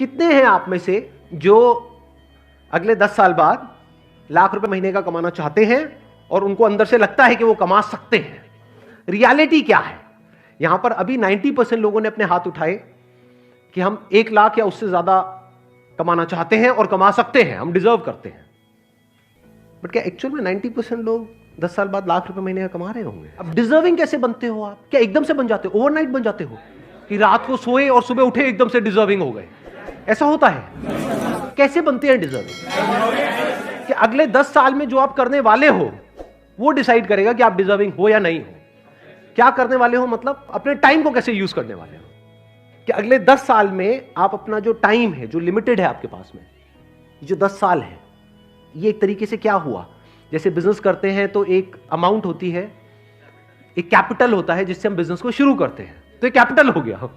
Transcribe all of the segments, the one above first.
कितने हैं आप में से जो अगले 10 साल बाद लाख रुपए महीने का कमाना चाहते हैं और उनको अंदर से लगता है कि वो कमा सकते हैं? रियलिटी क्या है? यहां पर अभी 90% लोगों ने अपने हाथ उठाए कि हम 1 लाख या उससे ज्यादा कमाना चाहते हैं और कमा सकते हैं, हम डिजर्व करते हैं। बट क्या एक्चुअल में 90% लोग 10 साल बाद लाख रुपए महीने का कमा रहे होंगे? अब डिजर्विंग कैसे बनते हो आप? क्या एकदम से बन जाते हो, ओवरनाइट बन जाते हो कि रात को सोए और सुबह उठे एकदम से डिजर्विंग हो गए? ऐसा होता है? कैसे बनते हैं डिजर्विंग? कि अगले 10 साल में जो आप करने वाले हो वो डिसाइड करेगा कि आप डिजर्विंग हो या नहीं हो। क्या करने वाले हो मतलब अपने टाइम को कैसे यूज करने वाले हो। कि अगले 10 साल में आप अपना जो टाइम है, जो लिमिटेड है आपके पास में, जो 10 साल है, ये एक तरीके से क्या हुआ, जैसे बिजनेस करते हैं तो एक अमाउंट होती है, एक कैपिटल होता है जिससे हम बिजनेस को शुरू करते हैं, तो एक कैपिटल हो गया।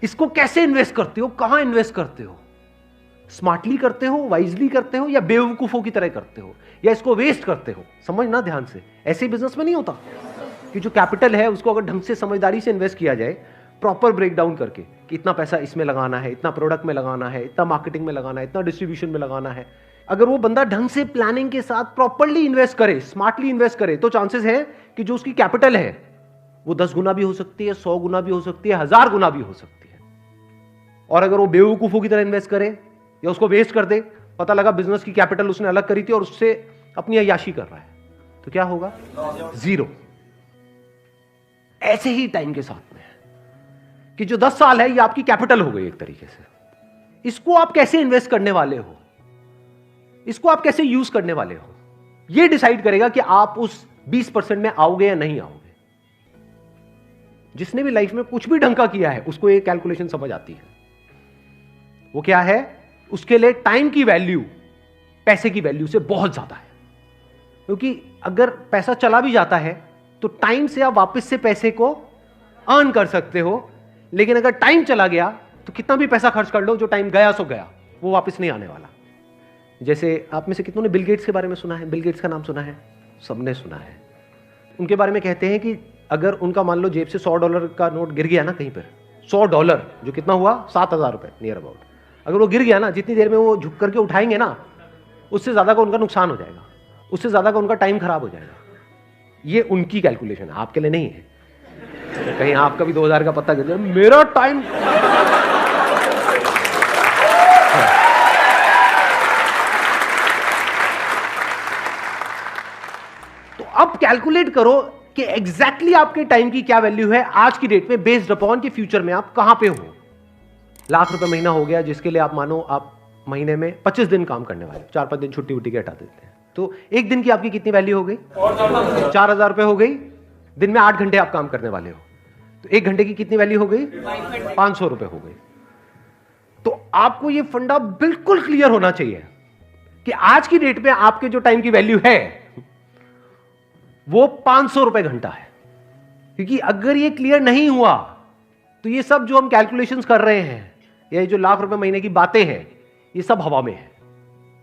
इसको कैसे इन्वेस्ट करते हो, कहां इन्वेस्ट करते हो? स्मार्टली करते हो, वाइजली करते हो, या बेवकूफों की तरह करते हो, या इसको वेस्ट करते हो? समझना ध्यान से, ऐसे बिजनेस में नहीं होता कि जो कैपिटल है उसको अगर ढंग से समझदारी से इन्वेस्ट किया जाए, प्रॉपर ब्रेकडाउन करके कि इतना पैसा इसमें लगाना है, इतना प्रोडक्ट में लगाना है, इतना मार्केटिंग में लगाना है, इतना डिस्ट्रीब्यूशन में लगाना है, अगर वो बंदा ढंग से प्लानिंग के साथ प्रॉपरली इन्वेस्ट करे, स्मार्टली इन्वेस्ट करे, तो चांसेस है कि जो उसकी कैपिटल है वो 10 गुना भी हो सकती है, 100 गुना भी हो सकती है, 1000 गुना भी हो सकती है। और अगर वो बेवकूफों की तरह इन्वेस्ट करे या उसको वेस्ट कर दे, पता लगा बिजनेस की कैपिटल उसने अलग करी थी और उससे अपनी अय्याशी कर रहा है, तो क्या होगा? 0। ऐसे ही टाइम के साथ में कि जो 10 साल है ये आपकी कैपिटल हो गई एक तरीके से। इसको आप कैसे इन्वेस्ट करने वाले हो, इसको आप कैसे यूज करने वाले हो, ये डिसाइड करेगा कि आप उस 20% में आओगे या नहीं आओगे। जिसने भी लाइफ में कुछ भी ढंग का किया है उसको ये कैलकुलेशन समझ आती है। वो क्या है? उसके लिए टाइम की वैल्यू पैसे की वैल्यू से बहुत ज्यादा है। क्योंकि अगर पैसा चला भी जाता है तो टाइम से आप वापस से पैसे को अर्न कर सकते हो, लेकिन अगर टाइम चला गया तो कितना भी पैसा खर्च कर लो, जो टाइम गया सो गया, वो वापस नहीं आने वाला। जैसे आप में से कितनों ने बिल गेट्स के बारे में सुना है? बिल गेट्स का नाम सुना है? सबने सुना है। उनके बारे में कहते हैं कि अगर उनका मान लो जेब से $100 का नोट गिर गया ना कहीं पर, $100 जो कितना हुआ? 7,000 रुपए नियर अबाउट, अगर वो गिर गया ना, जितनी देर में वो झुक करके उठाएंगे ना, उससे ज्यादा का उनका नुकसान हो जाएगा, उससे ज्यादा का उनका टाइम खराब हो जाएगा। ये उनकी कैलकुलेशन है, आपके लिए नहीं है। कहीं आपका भी 2000 का पत्ता गिर जाए, मेरा टाइम। तो अब कैलकुलेट करो कि एग्जैक्टली आपके टाइम की क्या वैल्यू है आज की डेट में, बेस्ड अपॉन कि फ्यूचर में आप कहां पे हो। लाख रुपए महीना हो गया, जिसके लिए आप मानो आप महीने में 25 दिन काम करने वाले, 4-5 दिन छुट्टी उट्टी के हटा देते हैं, तो एक दिन की आपकी कितनी वैल्यू हो गई? 4000 रुपए हो गई। दिन में 8 घंटे आप काम करने वाले हो, तो 1 घंटे की कितनी वैल्यू हो गई? 500 रुपए हो गई। तो आपको ये फंडा बिल्कुल क्लियर होना चाहिए कि आज की डेट में आपके जो टाइम की वैल्यू है वो 500 रुपए घंटा है। क्योंकि अगर ये क्लियर नहीं हुआ तो ये सब जो हम कैलकुलेशंस कर रहे हैं, ये जो लाख रुपए महीने की बातें हैं, ये सब हवा में है।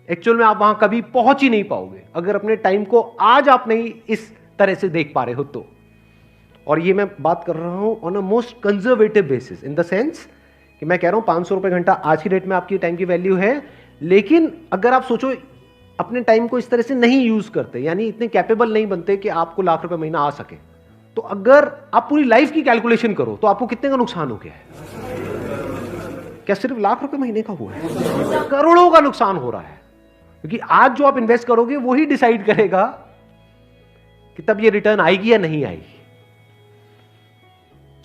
एक्चुअल में आप वहां कभी पहुंच ही नहीं पाओगे अगर अपने टाइम को आज आप नहीं इस तरह से देख पा रहे हो तो। और ये मैं बात कर रहा हूं on a most conservative basis, in the sense कि मैं कह रहा हूं 500 रुपए घंटा आज की डेट में आपकी टाइम की वैल्यू है। लेकिन अगर आप सोचो अपने टाइम को इस तरह से नहीं यूज करते, यानी इतने कैपेबल नहीं बनते कि आपको लाख रुपए महीना आ सके, तो अगर आप पूरी लाइफ की कैलकुलेशन करो तो आपको कितने का नुकसान हो गया है? क्या सिर्फ लाख रुपए महीने का हुआ है? करोड़ों का नुकसान हो रहा है। क्योंकि आज जो आप इन्वेस्ट करोगे वो ही डिसाइड करेगा कि तब ये रिटर्न आएगी या नहीं आएगी।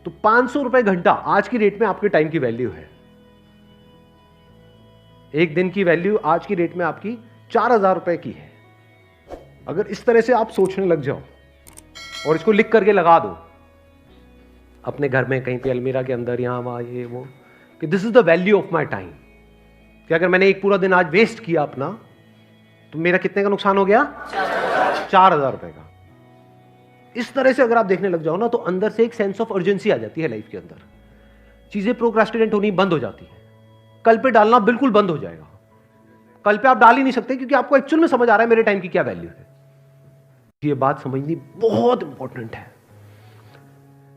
तो 500 रुपए घंटा आज की डेट में आपके टाइम की वैल्यू है। एक दिन की वैल्यू आज की डेट में आपकी 4000 रुपए की है। अगर इस तरह से आप सोचने लग जाओ और इसको लिख करके लगा दो अपने घर में कहीं पे अलमीरा के अंदर, यहां वहां, ये वो, कि this is the value of my time, कि अगर मैंने एक पूरा दिन आज वेस्ट किया अपना तो मेरा कितने का नुकसान हो गया? 4000 रुपए का। इस तरह से अगर आप देखने लग जाओ ना तो अंदर से एक सेंस ऑफ अर्जेंसी आ जाती है लाइफ के अंदर। चीजें प्रोक्रास्टिनेट होनी बंद हो जाती है, कल पे डालना बिल्कुल बंद हो जाएगा। कल पे आप डाल ही नहीं सकते क्योंकि आपको एक्चुअल में समझ आ रहा है मेरे टाइम की क्या वैल्यू है। ये बात समझनी बहुत इंपॉर्टेंट है।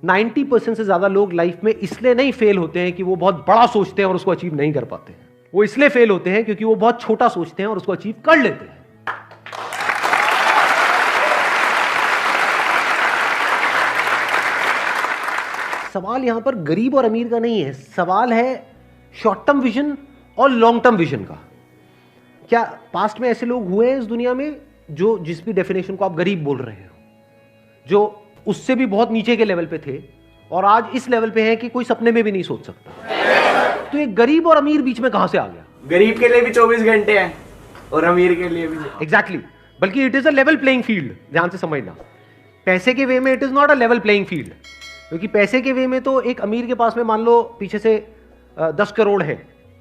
90% से ज्यादा लोग लाइफ में इसलिए नहीं फेल होते हैं कि वो बहुत बड़ा सोचते हैं और उसको अचीव नहीं कर पाते हैं। वो इसलिए फेल होते हैं क्योंकि वो बहुत छोटा सोचते हैं और उसको अचीव कर लेते हैं। सवाल यहां पर गरीब और अमीर का नहीं है, सवाल है शॉर्ट टर्म विजन और लॉन्ग टर्म विजन का। क्या पास्ट में ऐसे लोग हुए हैं इस दुनिया में जो जिस भी डेफिनेशन को आप गरीब बोल रहे हो, जो उससे भी बहुत नीचे के लेवल पे थे और आज इस लेवल पे हैं कि कोई सपने में भी नहीं सोच सकता? तो ये गरीब और अमीर बीच में कहां से आ गया? गरीब के लिए भी 24 घंटे हैं और अमीर के लिए भी। एग्जैक्टली बल्कि it is a level playing field. ध्यान से समझना, पैसे के वे में it is not a level playing field, क्योंकि पैसे के वे में तो एक अमीर के पास में मान लो पीछे से 10 करोड़ है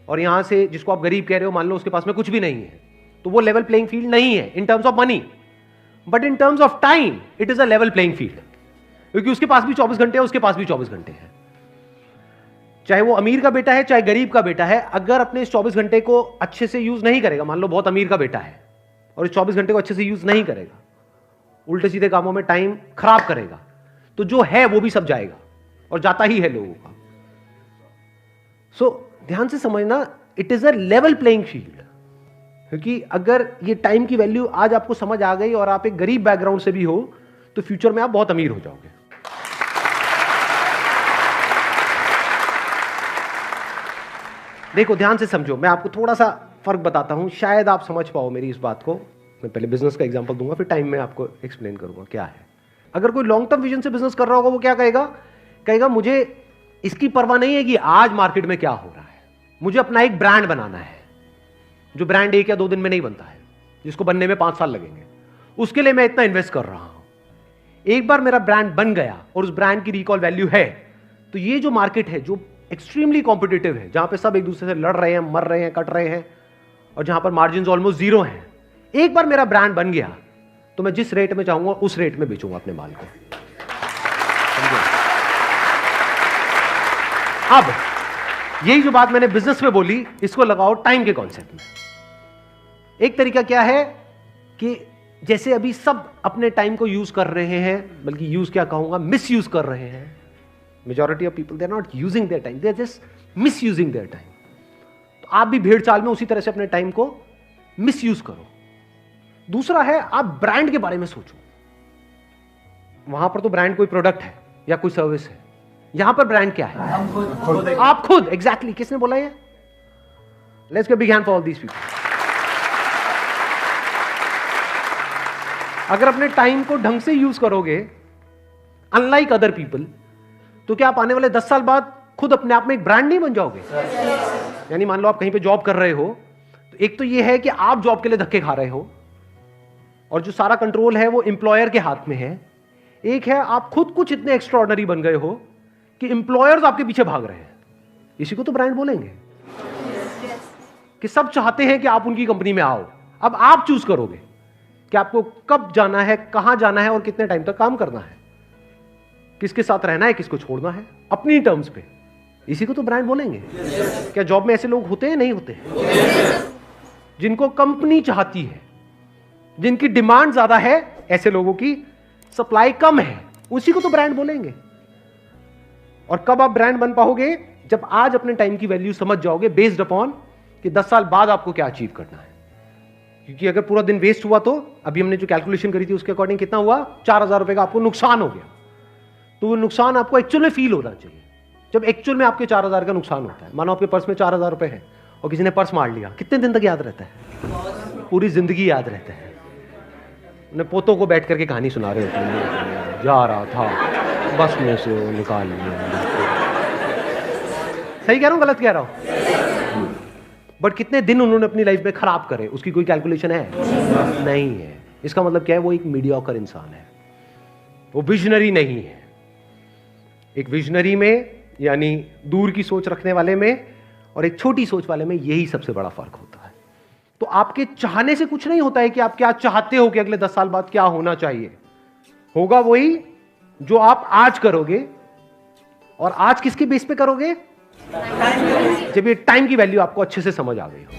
और यहां से जिसको आप गरीब कह रहे हो मान लो उसके पास में कुछ भी नहीं है, तो वो लेवल प्लेइंग फील्ड नहीं है in terms of money, but in terms of time it is a level playing field, क्योंकि उसके पास भी 24 घंटे है, उसके पास भी 24 घंटे हैं। चाहे वो अमीर का बेटा है चाहे गरीब का बेटा है, अगर अपने इस 24 घंटे को अच्छे से यूज नहीं करेगा, मान लो बहुत अमीर का बेटा है और इस 24 घंटे को अच्छे से यूज नहीं करेगा, उल्टे सीधे कामों में टाइम खराब करेगा, तो जो है वो भी सब जाएगा और जाता ही है लोगों का। सो ध्यान से समझना, it is a level playing field, क्योंकि अगर ये टाइम की वैल्यू आज आपको समझ आ गई और आप एक गरीब बैकग्राउंड से भी हो तो फ्यूचर में आप बहुत अमीर हो जाओगे। देखो ध्यान से समझो, मैं आपको थोड़ा सा फर्क बताता हूं, शायद आप समझ पाओ मेरी इस बात को। मैं पहले बिजनेस का एग्जांपल दूंगा, फिर टाइम में आपको एक्सप्लेन करूंगा क्या है। अगर कोई लॉन्ग टर्म विजन से बिजनेस कर रहा होगा वो क्या कहेगा? कहेगा मुझे इसकी परवाह नहीं है कि आज मार्केट में क्या हो रहा है, मुझे अपना एक ब्रांड बनाना है, जो ब्रांड 1 या 2 दिन में नहीं बनता है, जिसको बनने में 5 साल लगेंगे, उसके लिए मैं इतना इन्वेस्ट कर रहा हूं। एक बार मेरा ब्रांड बन गया और उस ब्रांड की रिकॉल वैल्यू है, तो ये जो मार्केट है जो एक्सट्रीमली कॉम्पिटिटिव है, जहां पे सब एक दूसरे से लड़ रहे हैं, मर रहे हैं, कट रहे हैं और जहां पर मार्जिन ऑलमोस्ट 0 हैं, एक बार मेरा ब्रांड बन गया तो मैं जिस रेट में चाहूंगा उस रेट में बेचूंगा अपने माल को। अब यही जो बात मैंने बिजनेस में बोली, इसको लगाओ टाइम के कॉन्सेप्ट में। एक तरीका क्या है कि जैसे अभी सब अपने टाइम को यूज कर रहे हैं, बल्कि यूज क्या कहूंगा, मिस यूज कर रहे हैं। Majority of people they are not using their time, they are just misusing their time. तो आप भी भेड़ चाल में उसी तरह से अपने टाइम को मिस यूज करो। दूसरा है, आप ब्रांड के बारे में सोचो। वहां पर तो ब्रांड कोई प्रोडक्ट है या कोई सर्विस है, यहां पर ब्रांड क्या है? आप खुद। एग्जैक्टली किसने बोला ये? Let's give big hand for all these people. अगर अपने टाइम को ढंग से यूज करोगे, अनलाइक अदर पीपल, तो क्या आप आने वाले 10 साल बाद खुद अपने आप में एक ब्रांड नहीं बन जाओगे? यानी मान लो आप कहीं पे जॉब कर रहे हो, तो एक तो ये है कि आप जॉब के लिए धक्के खा रहे हो और जो सारा कंट्रोल है वो एम्प्लॉयर के हाथ में है। एक है आप खुद कुछ इतने एक्स्ट्राऑर्डिनरी बन गए हो कि एम्प्लॉयर्स आपके पीछे भाग रहे हैं। इसी को तो ब्रांड बोलेंगे, कि सब चाहते हैं कि आप उनकी कंपनी में आओ। अब आप चूज करोगे कि आपको कब जाना है, कहां जाना है और कितने टाइम तक काम करना है, किसके साथ रहना है, किसको छोड़ना है, अपनी टर्म्स पे। इसी को तो ब्रांड बोलेंगे। क्या जॉब में ऐसे लोग होते हैं? नहीं होते। जिनको कंपनी चाहती है, जिनकी डिमांड ज्यादा है, ऐसे लोगों की सप्लाई कम है, उसी को तो ब्रांड बोलेंगे। और कब आप ब्रांड बन पाओगे? जब आज अपने टाइम की वैल्यू समझ जाओगे, बेस्ड अपॉन कि 10 साल बाद आपको क्या अचीव करना है। क्योंकि अगर पूरा दिन वेस्ट हुआ तो अभी हमने जो कैलकुलेशन करी थी उसके अकॉर्डिंग कितना हुआ? 4000 रुपए का आपको नुकसान हो गया। तो वो नुकसान आपको एक्चुअल में फील होना चाहिए। जब एक्चुअल में आपके 4000 का नुकसान होता है, मानो आपके पर्स में 4000 रुपए है और किसी ने पर्स मार लिया, कितने दिन तक याद रहता है? पूरी जिंदगी याद रहता है। उन्हें पोतों को बैठ करके कहानी सुना रहे होते हैं, जा रहा था बस में से वो निकाल लिया। सही कह रहा हूं, गलत कह रहा हूं? बट कितने दिन उन्होंने अपनी लाइफ में खराब करे, उसकी कोई कैलकुलेशन है? नहीं है। इसका मतलब क्या है? वो एक मीडियोकर इंसान है, वो विजनरी नहीं है। एक विजनरी में, यानी दूर की सोच रखने वाले में, और एक छोटी सोच वाले में, यही सबसे बड़ा फर्क होता है। तो आपके चाहने से कुछ नहीं होता है कि आप क्या चाहते हो कि अगले 10 साल बाद क्या होना चाहिए। होगा वही जो आप आज करोगे। और आज किसके बेस पे करोगे? जब ये टाइम की वैल्यू आपको अच्छे से समझ आ गई हो।